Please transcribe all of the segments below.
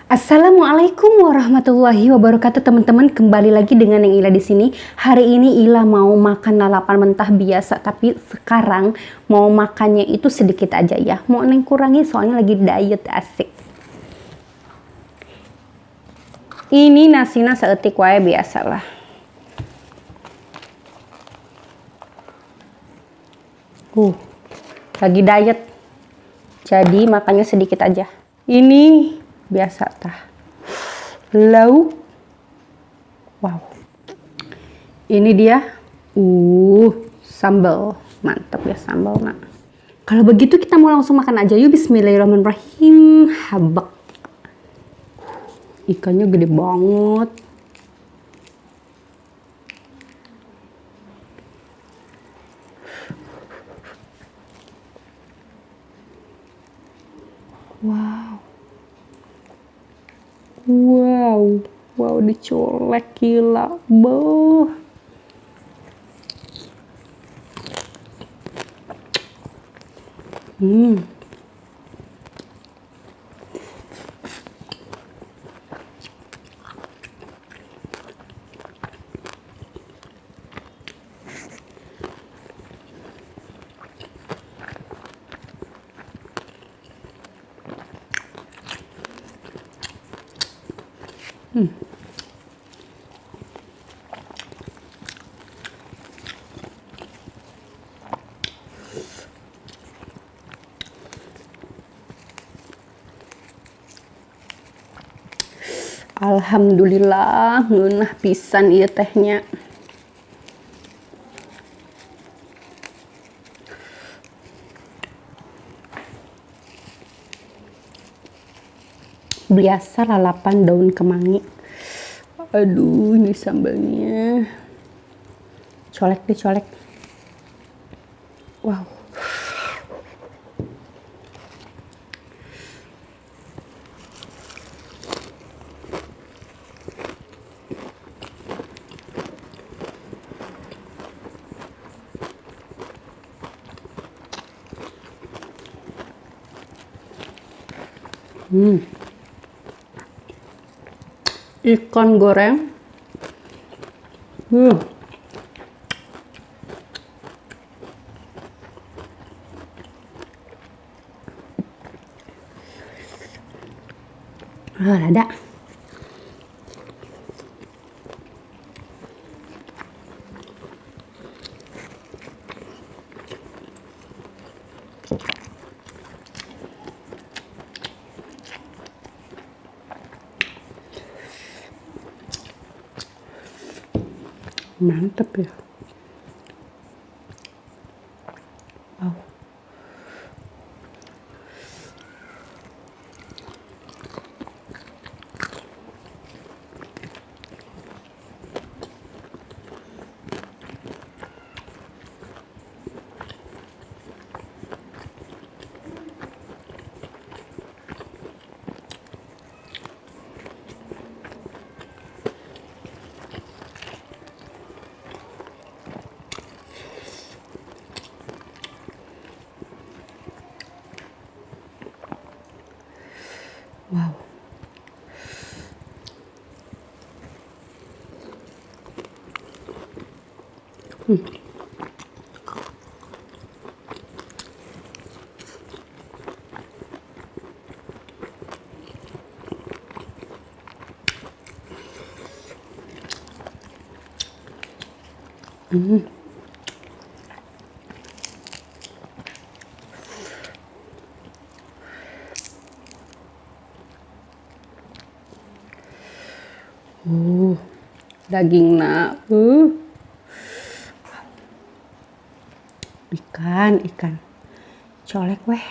Assalamualaikum warahmatullahi wabarakatuh, teman-teman. Kembali lagi dengan yang Ila di sini. Hari ini Ila mau makan lalapan mentah biasa, tapi sekarang mau makannya itu sedikit aja ya. Mau neng kurangi soalnya lagi diet, asik. Ini nasinya seetik wae biasa lah. Lagi diet. Jadi makannya sedikit aja. Ini biasa tah. Lauk. Wow. Ini dia. Sambal. Mantap ya sambal, nak. Kalau begitu kita mau langsung makan aja yuk. Bismillahirrahmanirrahim. Habak. Ikannya gede banget. Wow, dicolek gila, boh. Alhamdulillah, ngeunah pisan ieu tehnya. Biasa lalapan daun kemangi. Aduh, ini sambalnya. Colek deh, colek. Wow. Ikan goreng. Ada. Mantap ya. Wow. Wow. Dagingna. Ikan. Colek weh.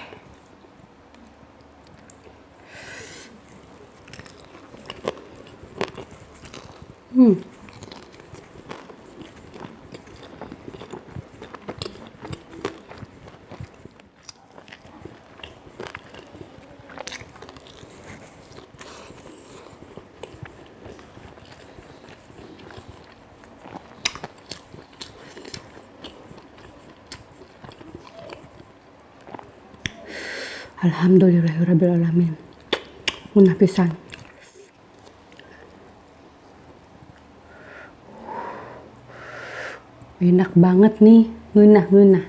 Alhamdulillahirrabbilalamin. Ngeunah pisan. Enak banget nih, ngeunah-ngeunah.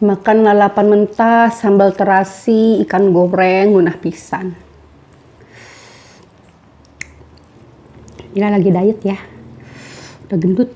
Makan lalapan mentah, sambal terasi, ikan goreng, ngunah pisan. Ila lagi diet ya, udah gendut.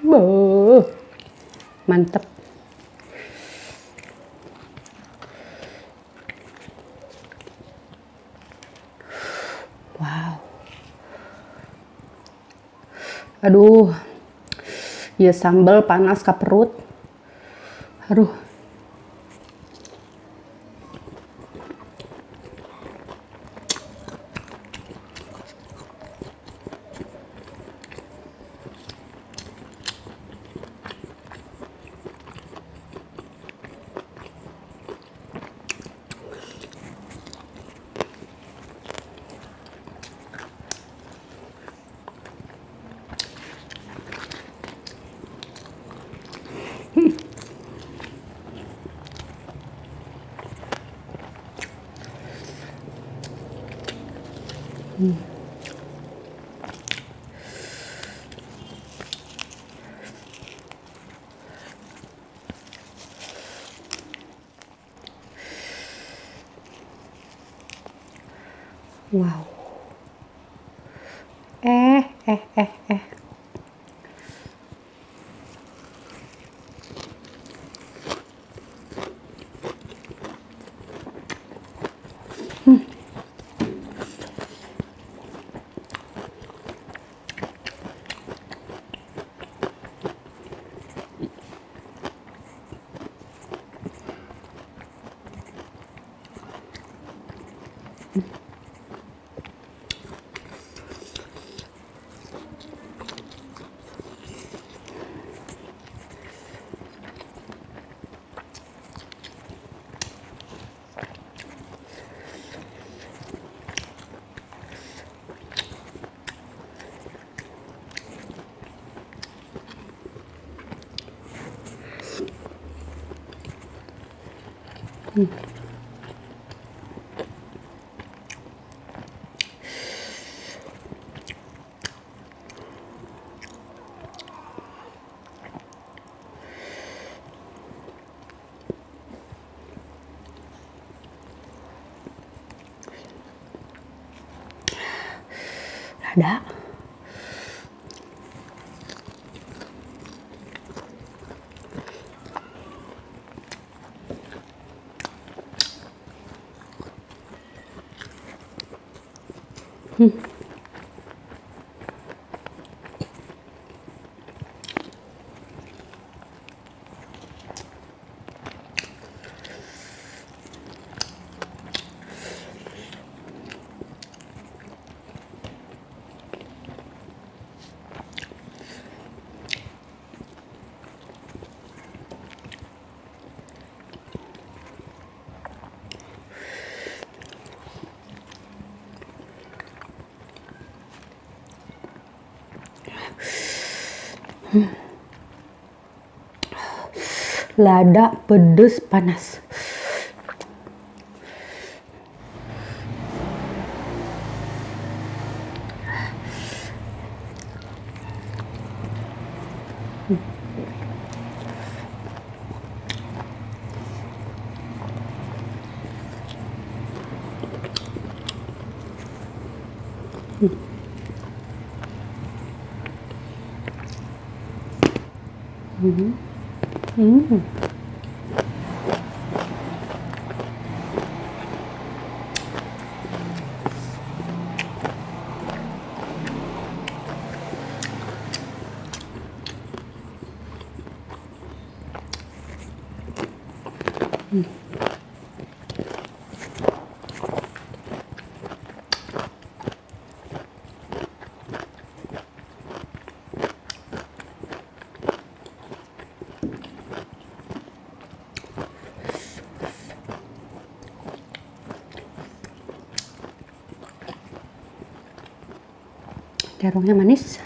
Beuh, mantep. Wow. Aduh, ya sambal panas ke perut. Aduh. Wow. Eh. Ada. Lada, pedes, panas. Terongnya manis.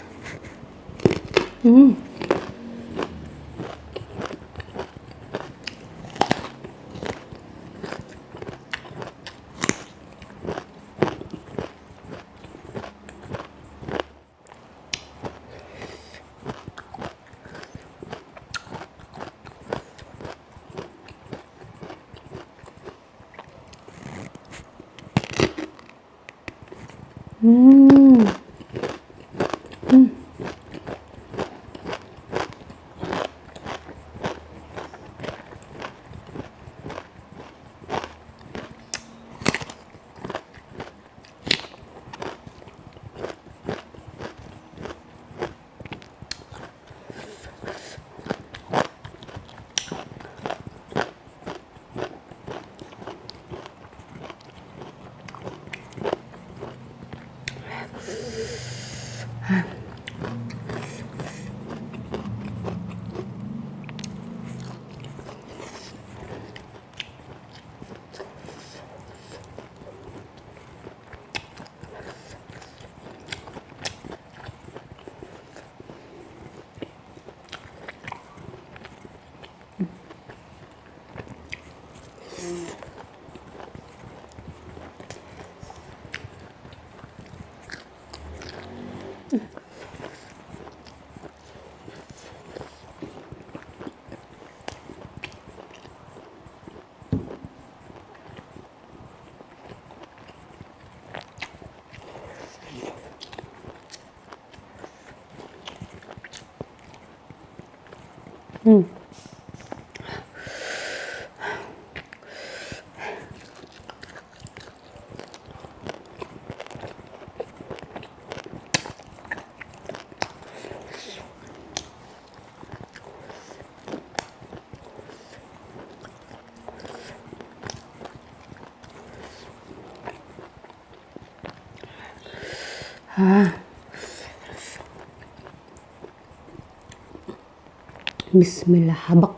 Bismillah, habak.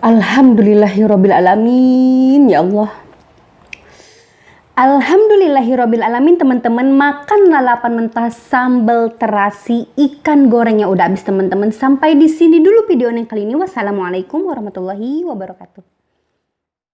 Alhamdulillahirabbil alamin, ya Allah. Alhamdulillahirabbil alamin, teman-teman, makan lalapan mentah sambal terasi ikan gorengnya udah habis, teman-teman. Sampai di sini dulu video yang kali ini. Wassalamualaikum warahmatullahi wabarakatuh.